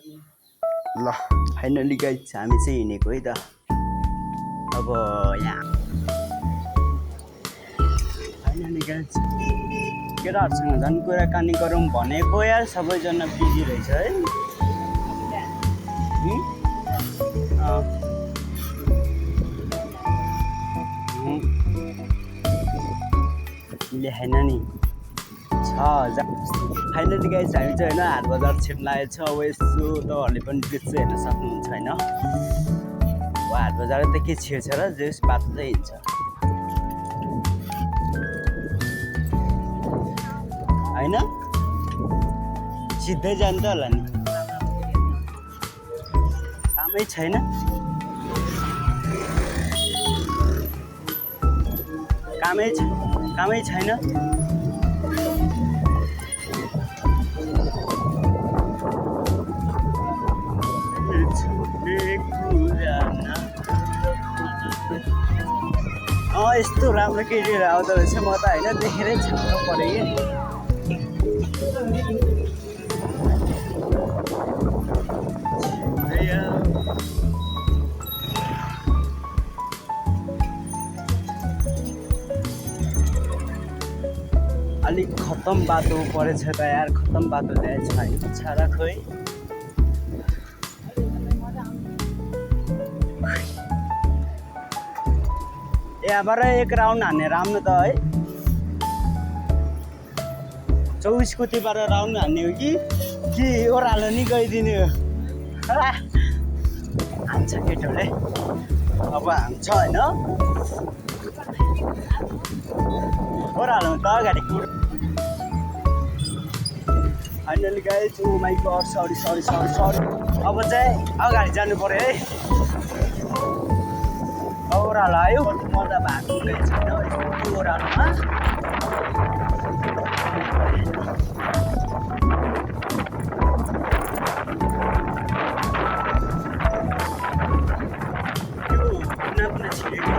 ल finally guys हामी चाहिँ हिँडेको है त। अब यहाँ फाइनली गाइज केटाहरूसँग झन् कुराकानी गरौँ भनेको यार सबैजना बिजी रहेछ है। लेखेन नि 6000। फाइनली गाइज हामी चाहिँ होइन हाट बजार छिर्न लागेको छ। अब यसो तपाईँहरूले पनि दृश्य हेर्न सक्नुहुन्छ होइन। अब हाट बजार त के छिर्छ र जस बाटो चाहिँ हिँड्छ होइन। सिधै जान्छ होला नि, कामै छैन। कामै छैन। यस्तो राम्रो केटीहरू आउँदो रहेछ। म त होइन देखेरै छक्क परेँ कि। अलिक खतम बाटो परेछ त यार, खतम बाटो ल्याएछ होइन छाडा खोइ। यहाँबाट एक राउन्ड हान्ने राम्रो त है। 24 कुतीबाट राउन्ड हान्ने हो कि ओह्रालो नि गइदिने हो। हान्छ केटोले, अब हान्छ होइन। ओह्रालो त अगाडि finally guys oh my god sorry. अब चाहिँ अगाडि जानु पर्यो है। ओह्रालो आयो मजा भएको केही छैन यस्तो ओह्रालोमा। त्यो कुना छिरेको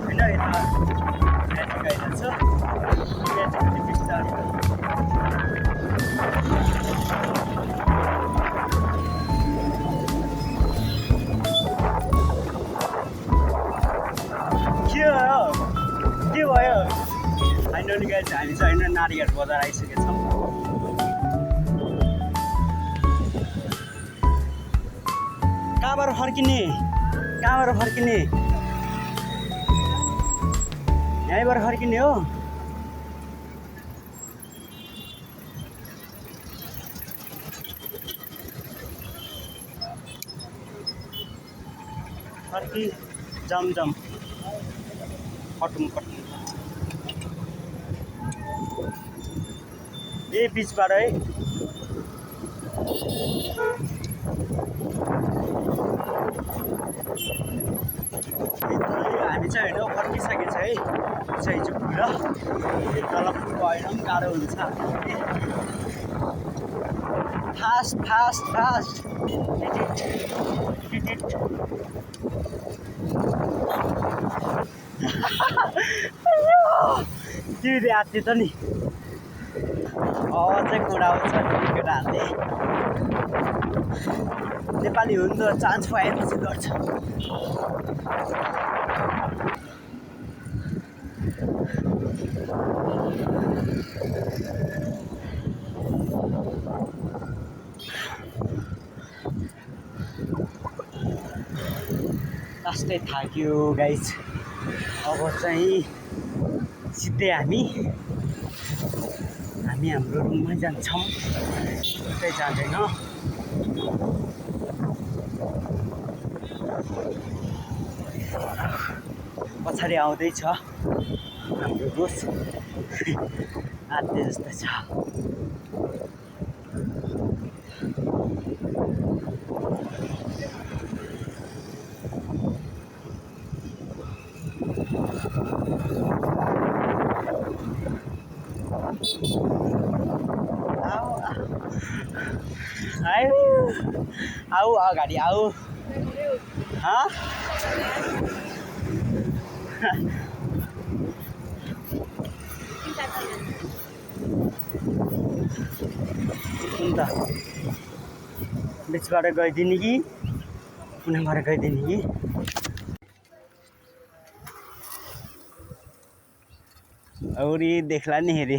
होइन यता म्याजिक आइरहेको छ। म्याजिक बिस्तारै के भयो। फाइनली गाइज हामी चाहिँ होइन नारियल बजार आइसकेका छौँ। कहाँबाट फर्किने यहीँबाट फर्किने हो। फर्की जम कटुङ यही बिचबाट है। हामी चाहिँ होइन फर्किसकेको छ है। चाहिँ चुकेर तल गएर पनि गाह्रो हुन्छ। फास्ट के आत्यो त नि। चाहिँ कुराउँछ केटाहरूले। नेपाली हुनु त चान्स पाएपछि गर्छ। लास्टै थाक्यो गाइज। अब चाहिँ सिधै हामी हाम्रो रुममै जान्छौँ, उतै जाँदैन। पछाडि आउँदैछ हाम्रो दोस्त आत्ते जस्तो छ। आऊ अगाडि आऊ। बिचबाट गइदिने कि कुनाबाट गइदिने कि और ये देखला नहीं है रे